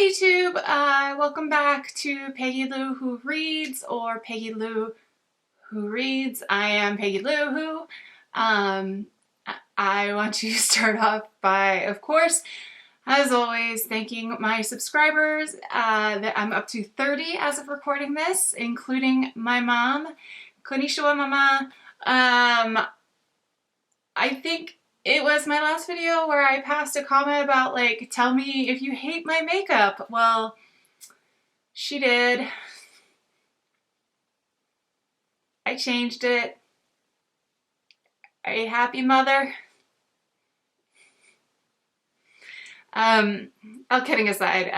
Hi YouTube, welcome back to Peggy Lu Who Reads, or Peggy Lu Who Reads. I am Peggy Lu Who. I want to start off by, of course, as always, thanking my subscribers. That I'm up to 30 as of recording this, including my mom. Konnichiwa, mama. I think it was my last video where I passed a comment about, like, tell me if you hate my makeup. Well, she did. I changed it. Are you happy, mother? All kidding aside,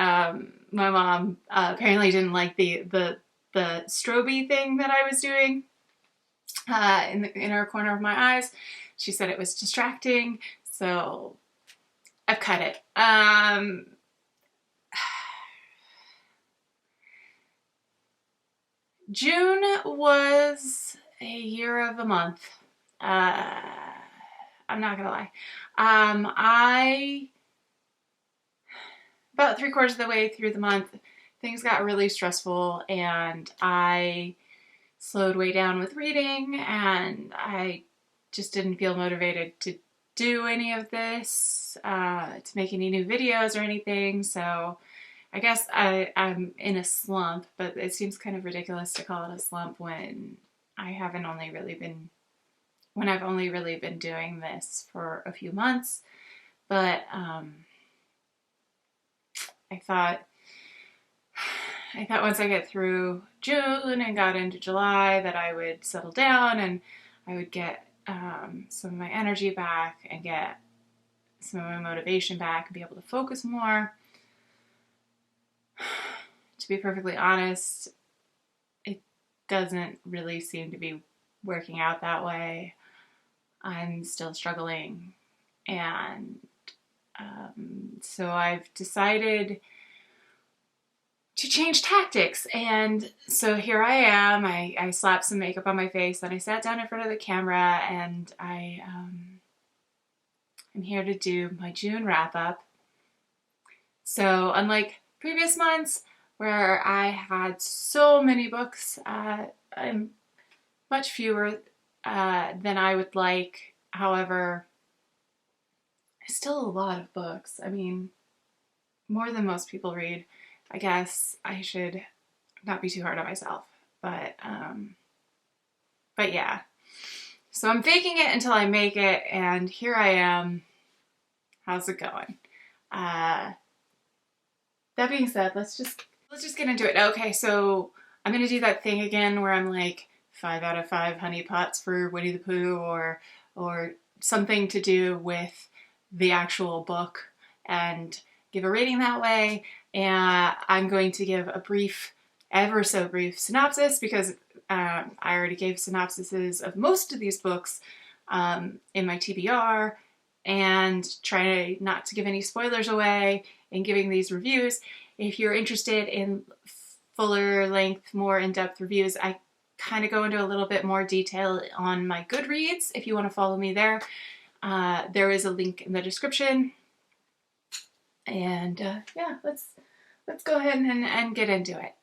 my mom apparently didn't like the strobe thing that I was doing in the inner corner of my eyes. She said it was distracting, so I've cut it. June was a year of a month. I'm not gonna lie. About 3/4 of the way through the month, things got really stressful and I slowed way down with reading, and I just didn't feel motivated to do any of this, to make any new videos or anything. So I guess I'm in a slump, but it seems kind of ridiculous to call it a slump when I've only really been doing this for a few months. But I thought once I get through June and got into July that I would settle down and I would get some of my energy back and get some of my motivation back and be able to focus more. To be perfectly honest, it doesn't really seem to be working out that way. I'm still struggling, and so I've decided to change tactics. And so here I am. I slapped some makeup on my face, and I sat down in front of the camera, and I'm here to do my June wrap up. So unlike previous months where I had so many books, I'm much fewer than I would like. However, still a lot of books. I mean, more than most people read. I guess I should not be too hard on myself, but yeah. So I'm faking it until I make it, and here I am. How's it going? That being said, let's just get into it. Okay, so I'm gonna do that thing again where I'm like 5 out of 5 honey pots for Winnie the Pooh, or something to do with the actual book, and give a rating that way. And I'm going to give a brief, ever so brief synopsis, because I already gave synopsises of most of these books in my TBR, and try not to give any spoilers away in giving these reviews. If you're interested in fuller length, more in-depth reviews, I kind of go into a little bit more detail on my Goodreads. If you want to follow me there, there is a link in the description. And yeah, let's go ahead and get into it.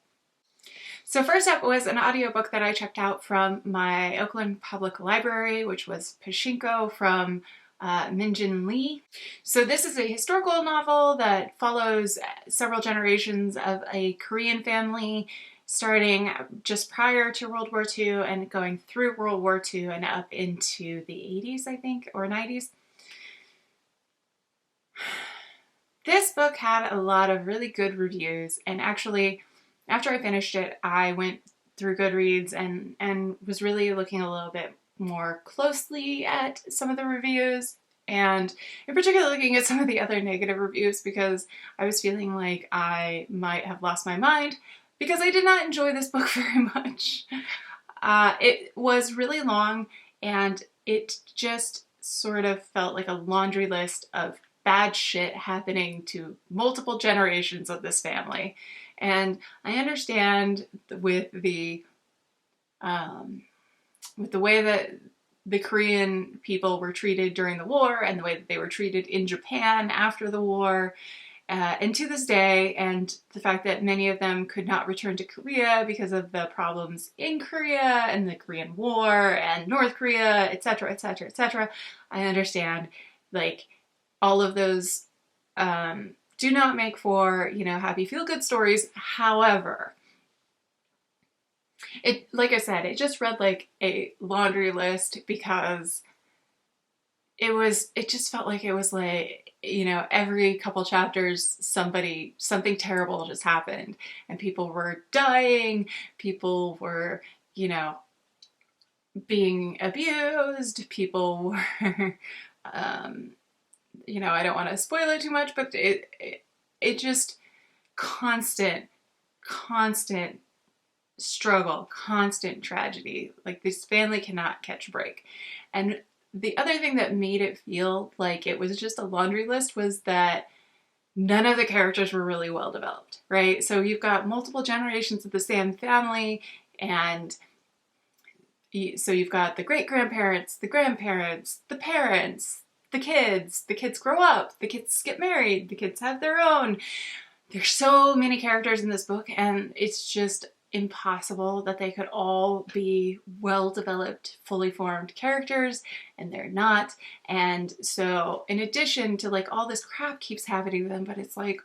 So first up was an audiobook that I checked out from my Oakland Public Library, which was Pachinko from Min Jin Lee. So this is a historical novel that follows several generations of a Korean family, starting just prior to World War II and going through World War II and up into the 80s, I think, or 90s. This book had a lot of really good reviews, and actually, after I finished it, I went through Goodreads and was really looking a little bit more closely at some of the reviews, and in particular looking at some of the other negative reviews, because I was feeling like I might have lost my mind because I did not enjoy this book very much. It was really long, and it just sort of felt like a laundry list of bad shit happening to multiple generations of this family. And I understand with the way that the Korean people were treated during the war and the way that they were treated in Japan after the war, And to this day, and the fact that many of them could not return to Korea because of the problems in Korea and the Korean War and North Korea, etc., etc., etc., I understand, like, all of those do not make for, you know, happy feel-good stories. However, like I said, it just read like a laundry list because it just felt like it was like, you know, every couple chapters something terrible just happened and people were dying, people were, you know, being abused, people were you know, I don't want to spoil it too much, but it just constant struggle, constant tragedy. Like, this family cannot catch a break. And the other thing that made it feel like it was just a laundry list was that none of the characters were really well developed, right? So you've got multiple generations of the same family, and so you've got the great-grandparents, the grandparents, the parents, the kids grow up, the kids get married, the kids have their own. There's so many characters in this book, and it's just impossible that they could all be well-developed, fully formed characters, and they're not. And so in addition to, like, all this crap keeps happening to them, but it's like,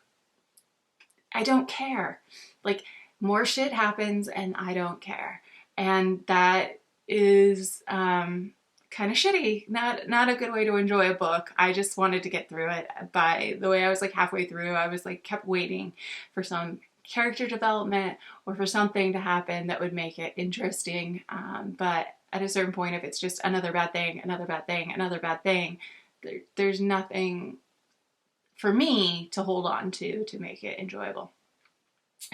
I don't care. Like, more shit happens and I don't care. And that is kind of shitty. Not a good way to enjoy a book. I just wanted to get through it. By the way, I was like halfway through, I was like kept waiting for some character development or for something to happen that would make it interesting. But at a certain point, if it's just another bad thing, another bad thing, another bad thing, there's nothing for me to hold on to make it enjoyable.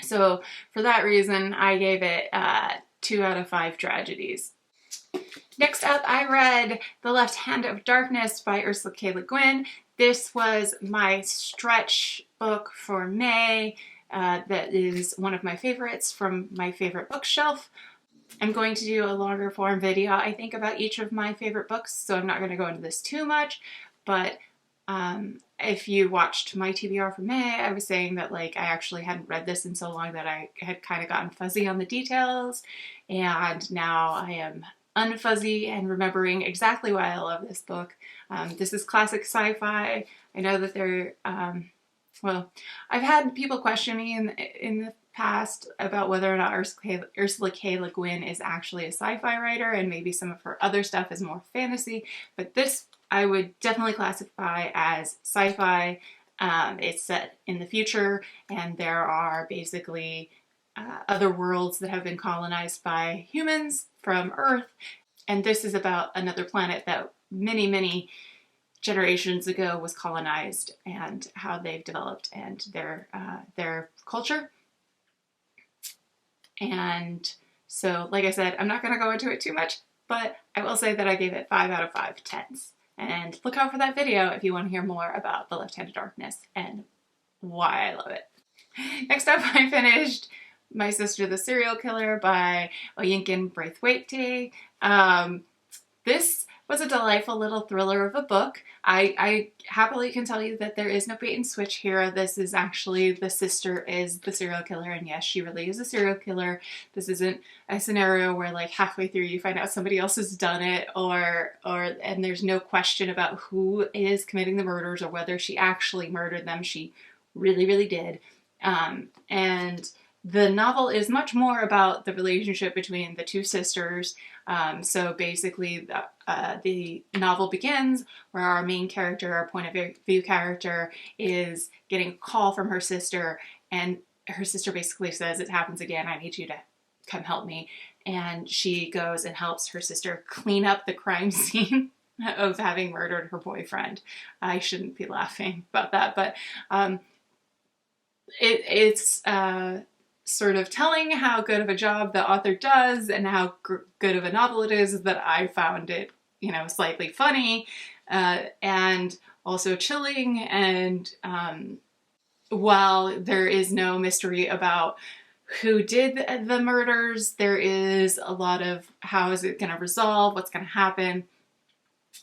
So for that reason, I gave it 2 out of 5 tragedies. Next up, I read The Left Hand of Darkness by Ursula K. Le Guin. This was my stretch book for May. That is one of my favorites from my favorite bookshelf. I'm going to do a longer form video, I think, about each of my favorite books, so I'm not going to go into this too much, but if you watched my TBR for May, I was saying that, like, I actually hadn't read this in so long that I had kind of gotten fuzzy on the details, and now I am unfuzzy and remembering exactly why I love this book. This is classic sci-fi. I know that there, well, I've had people question me in the past about whether or not Ursula K. Le Guin is actually a sci-fi writer, and maybe some of her other stuff is more fantasy, but this I would definitely classify as sci-fi. It's set in the future, and there are basically other worlds that have been colonized by humans from Earth, and this is about another planet that many generations ago was colonized, and how they've developed and their culture. And so, like I said, I'm not going to go into it too much, but I will say that I gave it 5 out of 5 tens. And look out for that video if you want to hear more about The Left Hand of Darkness and why I love it. Next up, I finished My Sister the Serial Killer by Oyinkan Braithwaite. This was a delightful little thriller of a book. I happily can tell you that there is no bait and switch here. This is actually, the sister is the serial killer, and yes, she really is a serial killer. This isn't a scenario where, like, halfway through you find out somebody else has done it, and there's no question about who is committing the murders or whether she actually murdered them. She really did. And the novel is much more about the relationship between the two sisters. So basically, the novel begins where our main character, our point of view character, is getting a call from her sister, and her sister basically says, "It happens again, I need you to come help me." And she goes and helps her sister clean up the crime scene of having murdered her boyfriend. I shouldn't be laughing about that, but it's sort of telling how good of a job the author does and how good of a novel it is that I found it, you know, slightly funny and also chilling. And while there is no mystery about who did the murders, there is a lot of how is it going to resolve, what's going to happen.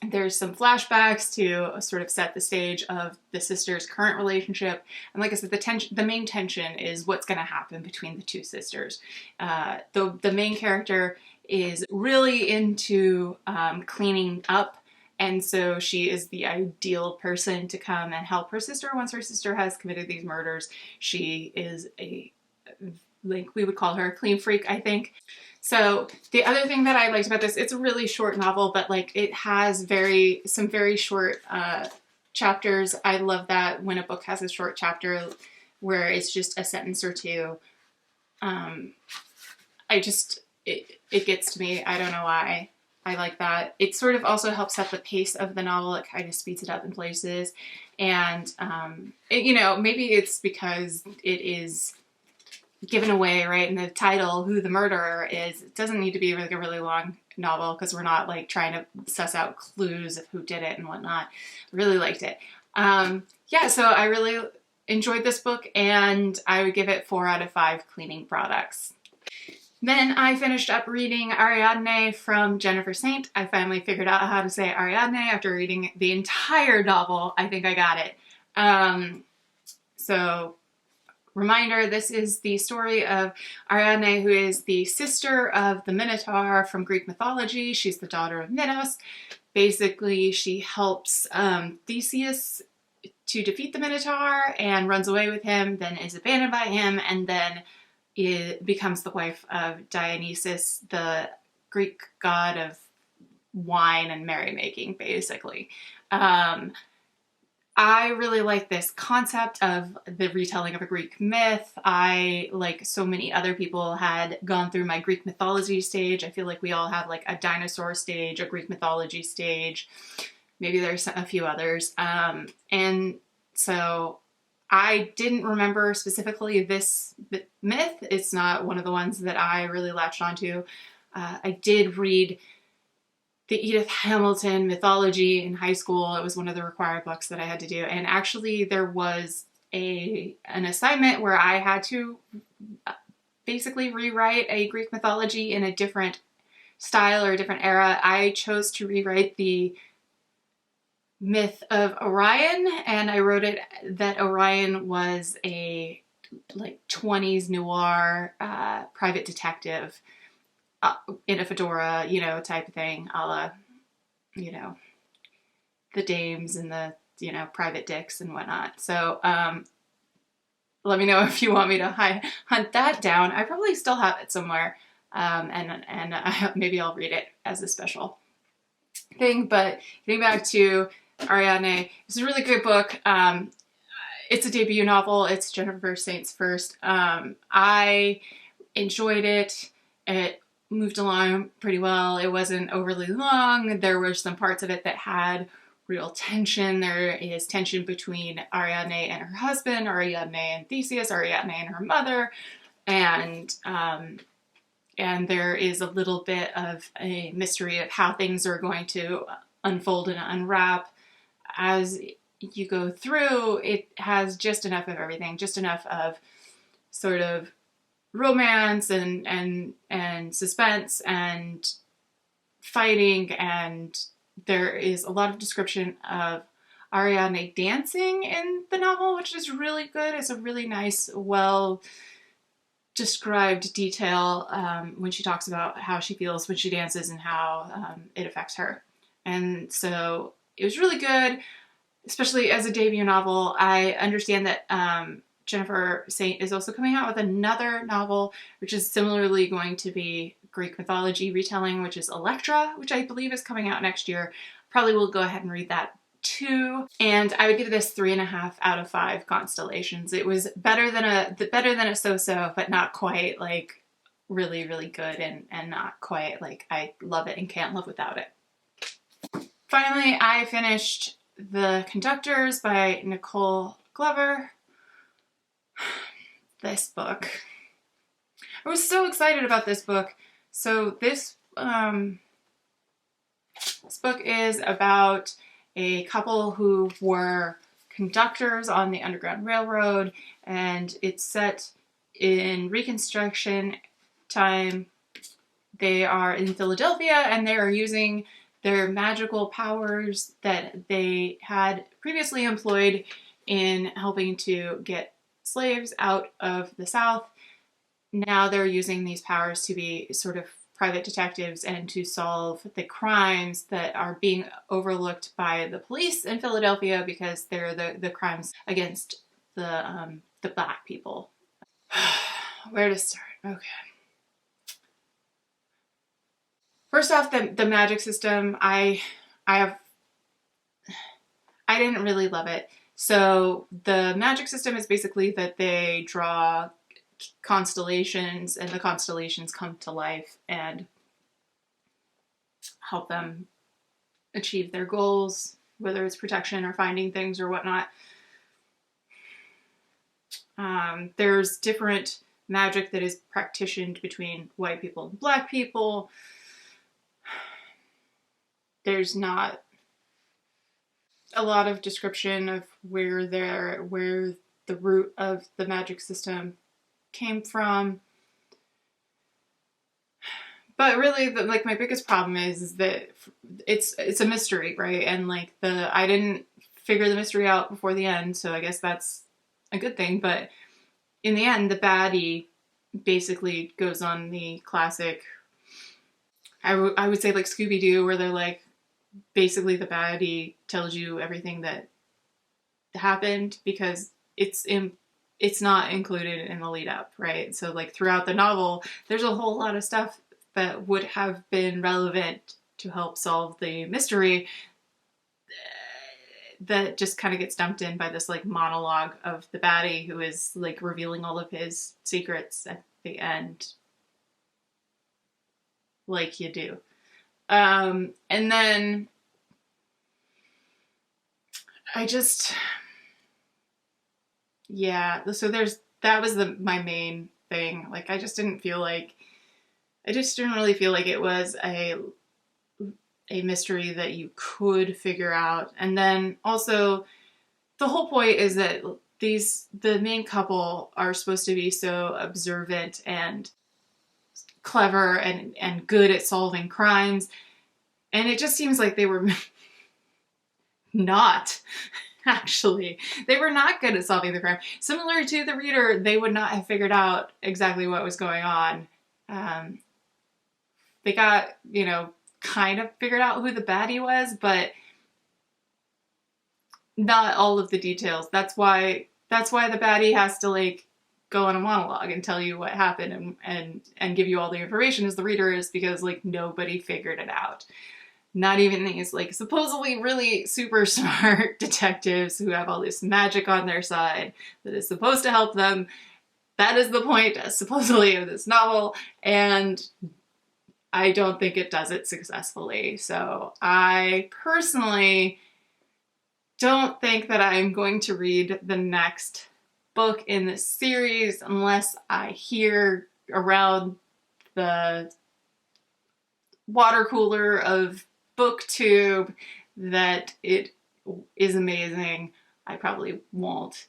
There's some flashbacks to sort of set the stage of the sisters' current relationship. And like I said, the main tension is what's going to happen between the two sisters. The main character is really into cleaning up. And so she is the ideal person to come and help her sister once her sister has committed these murders. She is like we would call her a clean freak, I think. So the other thing that I liked about this, it's a really short novel, but like it has some very short chapters. I love that when a book has a short chapter where it's just a sentence or two. It gets to me. I don't know why. I like that. It sort of also helps set the pace of the novel. It kind of speeds it up in places. And, maybe it's because it is given away, right, in the title, who the murderer is. It doesn't need to be like a really long novel because we're not like trying to suss out clues of who did it and whatnot. Really liked it. So I really enjoyed this book, and I would give it 4 out of 5 cleaning products. Then I finished up reading Ariadne from Jennifer Saint. I finally figured out how to say Ariadne after reading the entire novel. I think I got it. So reminder, this is the story of Ariadne, who is the sister of the Minotaur from Greek mythology. She's the daughter of Minos. Basically, she helps Theseus to defeat the Minotaur and runs away with him, then is abandoned by him, and then becomes the wife of Dionysus, the Greek god of wine and merrymaking, basically. I really like this concept of the retelling of a Greek myth. I, like so many other people, had gone through my Greek mythology stage. I feel like we all have like a dinosaur stage, a Greek mythology stage. Maybe there's a few others. And so I didn't remember specifically this myth. It's not one of the ones that I really latched onto. I did read the Edith Hamilton mythology in high school. It was one of the required books that I had to do. And actually there was an assignment where I had to basically rewrite a Greek mythology in a different style or a different era. I chose to rewrite the myth of Orion, and I wrote it that Orion was a like 20s noir private detective in a fedora, type of thing, a la, the dames and the, private dicks and whatnot. So let me know if you want me to hunt that down. I probably still have it somewhere, and maybe I'll read it as a special thing. But getting back to Ariadne, it's a really good book. It's a debut novel. It's Jennifer Saint's first. I enjoyed it. It moved along pretty well. It wasn't overly long. There were some parts of it that had real tension. There is tension between Ariadne and her husband, Ariadne and Theseus, Ariadne and her mother, and there is a little bit of a mystery of how things are going to unfold and unwrap as you go through. It has just enough of everything, just enough of sort of romance and suspense and fighting, and there is a lot of description of Ariadne dancing in the novel, which is really good. It's a really nice, well described detail when she talks about how she feels when she dances and how it affects her. And so it was really good, especially as a debut novel. I understand that Jennifer Saint is also coming out with another novel, which is similarly going to be Greek mythology retelling, which is Electra, which I believe is coming out next year. Probably will go ahead and read that too. And I would give this 3.5 out of 5 constellations. It was better than a so-so, but not quite like really, really good, and not quite like I love it and can't live without it. Finally, I finished The Conductors by Nicole Glover. This book. I was so excited about this book. So this book is about a couple who were conductors on the Underground Railroad, and it's set in Reconstruction time. They are in Philadelphia, and they are using their magical powers that they had previously employed in helping to get slaves out of the South. Now they're using these powers to be sort of private detectives and to solve the crimes that are being overlooked by the police in Philadelphia because they're the crimes against the Black people. Where to start? Okay. First off, the magic system, I didn't really love it. So the magic system is basically that they draw constellations and the constellations come to life and help them achieve their goals, whether it's protection or finding things or whatnot. There's different magic that is practiced between white people and Black people. There's not a lot of description of where the root of the magic system came from. But really, like, my biggest problem is that it's a mystery, right? And like I didn't figure the mystery out before the end, so I guess that's a good thing. But in the end, the baddie basically goes on the classic, I would say like Scooby-Doo, where they're like, basically the baddie tells you everything that happened because it's not included in the lead up, right? So like throughout the novel, there's a whole lot of stuff that would have been relevant to help solve the mystery that just kind of gets dumped in by this like monologue of the baddie who is like revealing all of his secrets at the end, like you do. And then so that was my main thing. Like, I just didn't really feel like it was a mystery that you could figure out. And then also the whole point is that the main couple are supposed to be so observant and clever and good at solving crimes. And it just seems like they were not, actually. They were not good at solving the crime. Similar to the reader, they would not have figured out exactly what was going on. They got, kind of figured out who the baddie was, but not all of the details. That's why the baddie has to like go on a monologue and tell you what happened and give you all the information as the reader, is because like nobody figured it out. Not even these like supposedly really super smart detectives who have all this magic on their side that is supposed to help them. That is the point, supposedly, of this novel, and I don't think it does it successfully. So I personally don't think that I'm going to read the next book in this series unless I hear around the water cooler of booktube that it is amazing. I probably won't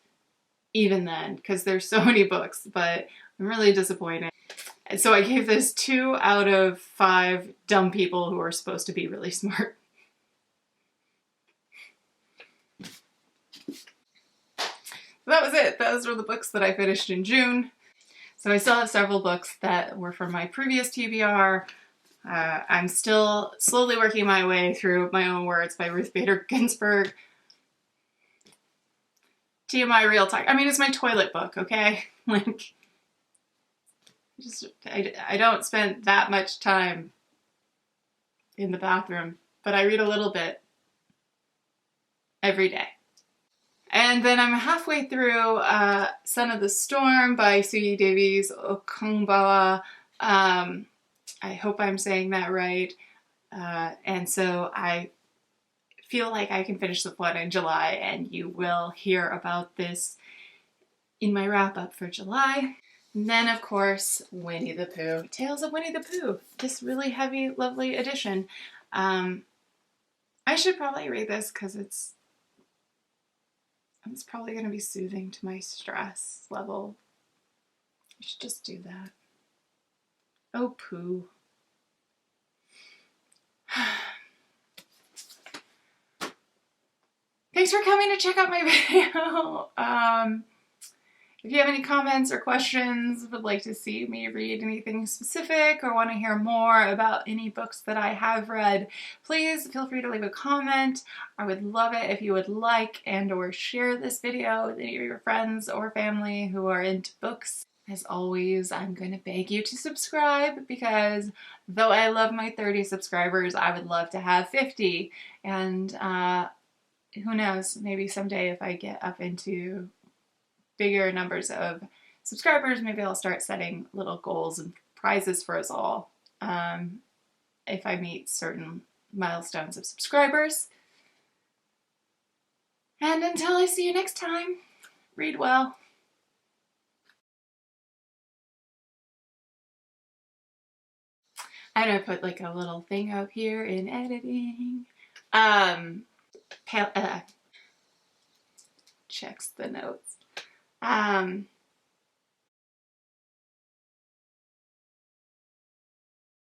even then, because there's so many books, but I'm really disappointed. And so I gave this 2 out of 5 dumb people who are supposed to be really smart. That was it. Those were the books that I finished in June. So I still have several books that were from my previous TBR. I'm still slowly working my way through My Own Words by Ruth Bader Ginsburg. TMI real talk. I mean, it's my toilet book, okay? Like, I don't spend that much time in the bathroom, but I read a little bit every day. And then I'm halfway through Son of the Storm by Suyi Davies Okungbawa. I hope I'm saying that right. And so I feel like I can finish the plot in July, and you will hear about this in my wrap-up for July. And then, of course, Winnie the Pooh. Tales of Winnie the Pooh. This really heavy, lovely edition. I should probably read this because it's probably going to be soothing to my stress level. I should just do that. Oh, Pooh. thanks for coming to check out my video. If you have any comments or questions, would like to see me read anything specific, or want to hear more about any books that I have read, please feel free to leave a comment. I would love it if you would like and or share this video with any of your friends or family who are into books. As always, I'm going to beg you to subscribe, because though I love my 30 subscribers, I would love to have 50. And who knows, maybe someday if I get up into bigger numbers of subscribers, maybe I'll start setting little goals and prizes for us all if I meet certain milestones of subscribers. And until I see you next time, read well. I'm gonna put like a little thing up here in editing. Checks the notes.